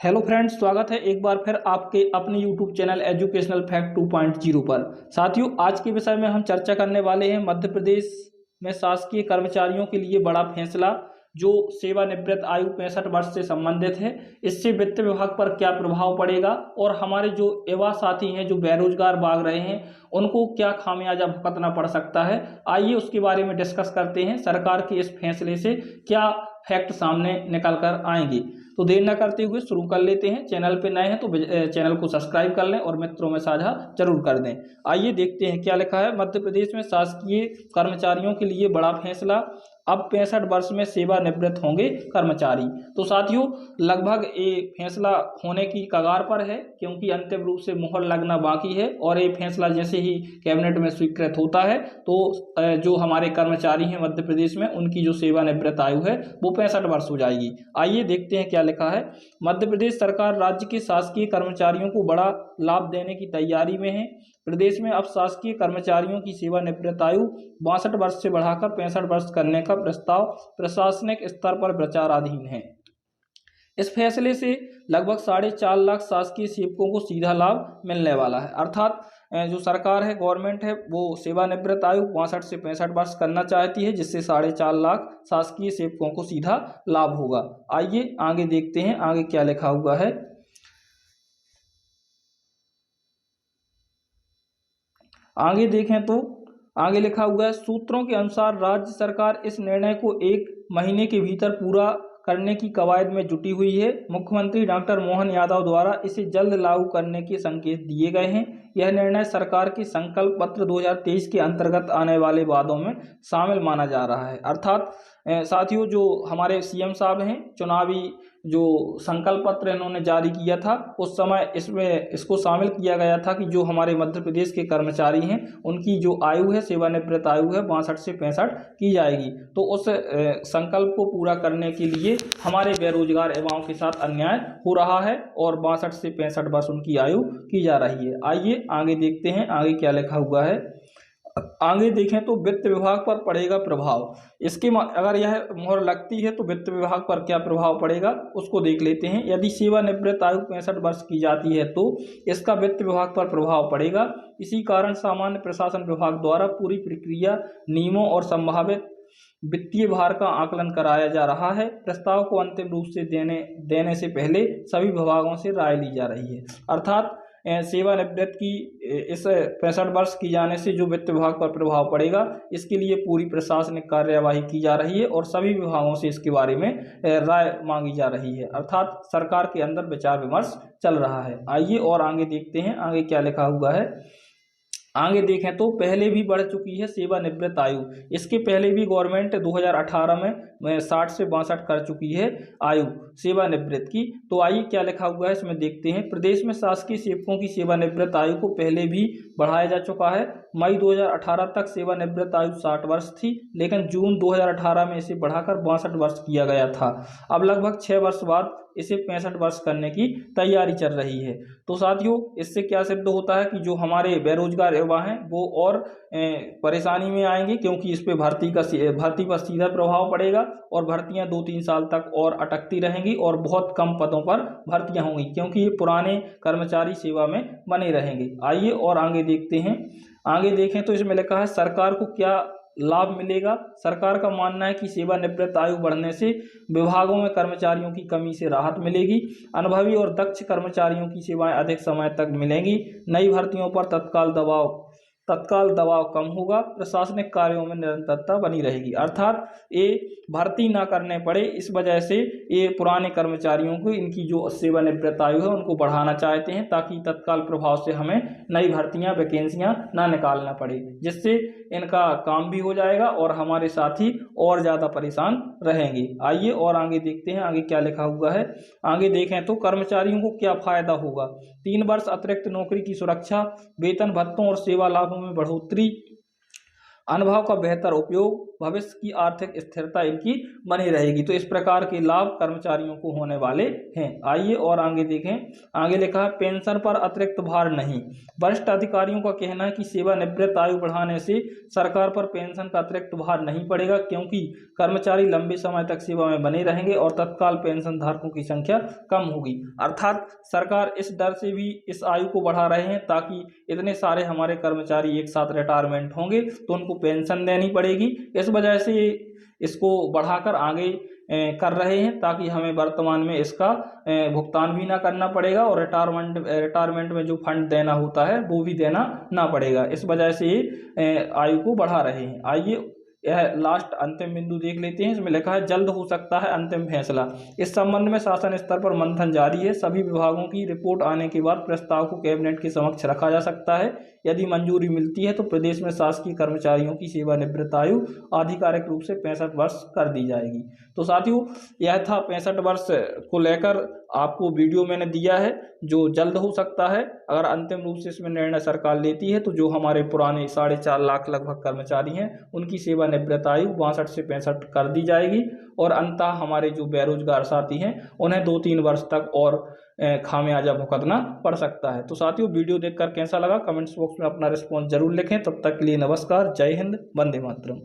Hello friends, स्वागत है एक बार फिर आपके अपने यूट्यूब चैनल एजुकेशनल फैक्ट 2.0 पर। साथियों, आज के विषय में हम चर्चा करने वाले हैं मध्य प्रदेश में शासकीय कर्मचारियों के लिए बड़ा फैसला जो सेवानिवृत्त आयु 65 वर्ष से संबंधित है। इससे वित्त विभाग पर क्या प्रभाव पड़ेगा और हमारे जो युवा साथी हैं जो बेरोजगार भाग रहे हैं उनको क्या खामियाजा भुगतना पड़ सकता है। आइए उसके बारे में डिस्कस करते हैं। सरकार के इस फैसले से क्या फैक्ट सामने निकल कर आएंगे। तो देर न करते हुए शुरू कर लेते हैं। चैनल पे नए हैं तो चैनल को सब्सक्राइब कर लें और मित्रों में साझा जरूर कर दें। आइए देखते हैं क्या लिखा है। मध्य प्रदेश में शासकीय कर्मचारियों के लिए बड़ा फैसला, अब 65 वर्ष में सेवानिवृत्त होंगे कर्मचारी। तो साथियों, लगभग ये फैसला होने की कगार पर है क्योंकि अंतिम रूप से मुहर लगना बाकी है और ये फैसला जैसे ही कैबिनेट में स्वीकृत होता है तो जो हमारे कर्मचारी हैं मध्य प्रदेश में उनकी जो सेवानिवृत्त आयु है वो 65 वर्ष हो जाएगी। आइए देखते हैं क्या लिखा है। मध्य प्रदेश सरकार राज्य के शासकीय कर्मचारियों को बड़ा लाभ देने की तैयारी में है। प्रदेश में अब शासकीय कर्मचारियों की सेवानिवृत्त आयु 62 वर्ष से बढ़ाकर 65 वर्ष करने का प्रस्ताव प्रशासनिक स्तर पर विचाराधीन है। इस फैसले से लगभग 4.5 लाख शासकीय सेवकों को सीधा लाभ मिलने वाला है। अर्थात जो सरकार है, गवर्नमेंट है, वो सेवानिवृत्त आयु 62 से 65 वर्ष करना चाहती है, जिससे 4.5 लाख शासकीय सेवकों को सीधा लाभ होगा। आइए आगे देखते हैं आगे क्या लिखा हुआ है। आगे देखें तो आगे लिखा हुआ है, सूत्रों के अनुसार राज्य सरकार इस निर्णय को 1 महीने के भीतर पूरा करने की कवायद में जुटी हुई है। मुख्यमंत्री डॉक्टर मोहन यादव द्वारा इसे जल्द लागू करने के संकेत दिए गए हैं। यह निर्णय सरकार के संकल्प पत्र 2023 के अंतर्गत आने वाले वादों में शामिल माना जा रहा है। अर्थात साथियों, जो हमारे सीएम साहब हैं, चुनावी जो संकल्प पत्र इन्होंने जारी किया था उस समय इसमें इसको शामिल किया गया था कि जो हमारे मध्य प्रदेश के कर्मचारी हैं उनकी जो आयु है, सेवानिवृत्त आयु है, 62 से 65 की जाएगी। तो उस संकल्प को पूरा करने के लिए हमारे बेरोजगार युवाओं के साथ अन्याय हो रहा है और 62 से 65 वर्ष उनकी आयु की जा रही है। आइए आगे देखते हैं आगे क्या लिखा हुआ है। आगे देखें तो वित्त विभाग पर पड़ेगा प्रभाव। इसके अगर यह मोहर लगती है तो वित्त विभाग पर क्या प्रभाव पड़ेगा उसको देख लेते हैं। यदि सेवानिवृत्त आयु 65 वर्ष की जाती है तो इसका वित्त विभाग पर प्रभाव पड़ेगा। इसी कारण सामान्य प्रशासन विभाग द्वारा पूरी प्रक्रिया, नियमों और संभावित वित्तीय भार का आकलन कराया जा रहा है। प्रस्ताव को अंतिम रूप से देने से पहले सभी विभागों से राय ली जा रही है। अर्थात सेवानिवृत्त की इस 65 वर्ष की जाने से जो वित्त विभाग पर प्रभाव पड़ेगा इसके लिए पूरी प्रशासनिक कार्यवाही की जा रही है और सभी विभागों से इसके बारे में राय मांगी जा रही है। अर्थात सरकार के अंदर विचार विमर्श चल रहा है। आइए और आगे देखते हैं आगे क्या लिखा हुआ है। आगे देखें तो पहले भी बढ़ चुकी है सेवानिवृत्त आयु। इसके पहले भी गवर्नमेंट 2018 में 60 से 62 कर चुकी है आयु सेवानिवृत्त की। तो आइए क्या लिखा हुआ है इसमें देखते हैं। प्रदेश में शासकीय सेवकों की सेवानिवृत्त आयु को पहले भी बढ़ाया जा चुका है। मई 2018 तक सेवानिवृत्त आयु 60 वर्ष थी, लेकिन जून 2018 में इसे बढ़ाकर 62 वर्ष किया गया था। अब लगभग 6 वर्ष बाद इसे 65 वर्ष करने की तैयारी चल रही है। तो साथियों, इससे क्या सिद्ध होता है कि जो हमारे बेरोजगार युवा हैं वो और परेशानी में आएंगे क्योंकि इस पे भर्ती पर सीधा प्रभाव पड़ेगा और भर्तियां 2-3 साल तक और अटकती रहेंगी और बहुत कम पदों पर भर्तियां होंगी क्योंकि ये पुराने कर्मचारी सेवा में बने रहेंगे। आइए और आगे देखते हैं। आगे देखें तो इसमें लिखा है सरकार को क्या लाभ मिलेगा। सरकार का मानना है कि सेवानिवृत्त आयु बढ़ने से विभागों में कर्मचारियों की कमी से राहत मिलेगी। अनुभवी और दक्ष कर्मचारियों की सेवाएं अधिक समय तक मिलेंगी। नई भर्तियों पर तत्काल दबाव कम होगा। प्रशासनिक कार्यों में निरंतरता बनी रहेगी। अर्थात ये भर्ती ना करने पड़े, इस वजह से ये पुराने कर्मचारियों को इनकी जो सेवानिवृत्त आयु है उनको बढ़ाना चाहते हैं ताकि तत्काल प्रभाव से हमें नई भर्तियां, वैकेंसियां ना निकालना पड़े, जिससे इनका काम भी हो जाएगा और हमारे साथी और ज़्यादा परेशान रहेंगे। आइए और आगे देखते हैं आगे क्या लिखा हुआ है। आगे देखें तो कर्मचारियों को क्या फायदा होगा। 3 वर्ष अतिरिक्त नौकरी की सुरक्षा, वेतन भत्तों और सेवा लाभों में बढ़ोतरी, अनुभव का बेहतर उपयोग, भविष्य की आर्थिक स्थिरता इनकी बनी रहेगी। तो इस प्रकार के लाभ कर्मचारियों को होने वाले हैं। आइए और आगे देखें। आगे लिखा है पेंशन पर अतिरिक्त भार नहीं। वरिष्ठ अधिकारियों का कहना है कि सेवानिवृत्त आयु बढ़ाने से सरकार पर पेंशन का अतिरिक्त भार नहीं पड़ेगा, क्योंकि कर्मचारी लंबे समय तक सेवा में बने रहेंगे और तत्काल पेंशन धारकों की संख्या कम होगी। अर्थात सरकार इस डर से भी इस आयु को बढ़ा रहे हैं ताकि इतने सारे हमारे कर्मचारी एक साथ रिटायरमेंट होंगे तो उनको पेंशन देनी पड़ेगी। इस वजह से इसको बढ़ाकर आगे कर रहे हैं ताकि हमें वर्तमान में इसका भुगतान भी ना करना पड़ेगा और रिटायरमेंट में जो फंड देना होता है वो भी देना ना पड़ेगा। इस वजह से आयु को बढ़ा रहे हैं। आइए यह लास्ट अंतिम बिंदु देख लेते हैं। इसमें लिखा है जल्द हो सकता है अंतिम फैसला। इस संबंध में शासन स्तर पर मंथन जारी है। सभी विभागों की रिपोर्ट आने के बाद प्रस्ताव को कैबिनेट के समक्ष रखा जा सकता है। यदि मंजूरी मिलती है तो प्रदेश में शासकीय कर्मचारियों की सेवानिवृत्त आयु आधिकारिक रूप से 65 वर्ष कर दी जाएगी। तो साथियों, यह था 65 वर्ष को लेकर आपको वीडियो मैंने दिया है जो जल्द हो सकता है। अगर अंतिम रूप से इसमें निर्णय सरकार लेती है तो जो हमारे पुराने 4.5 लाख लगभग कर्मचारी हैं उनकी सेवानिवृत्त आयु 62 से 65 कर दी जाएगी और अंततः हमारे जो बेरोजगार साथी हैं उन्हें 2-3 वर्ष तक और खामियाजा भुगतना पड़ सकता है। तो साथियों, वीडियो देखकर कैसा लगा कमेंट्स बॉक्स में अपना रिस्पॉन्स जरूर लिखें। तब तक के लिए नमस्कार, जय हिंद, वंदे मातरम।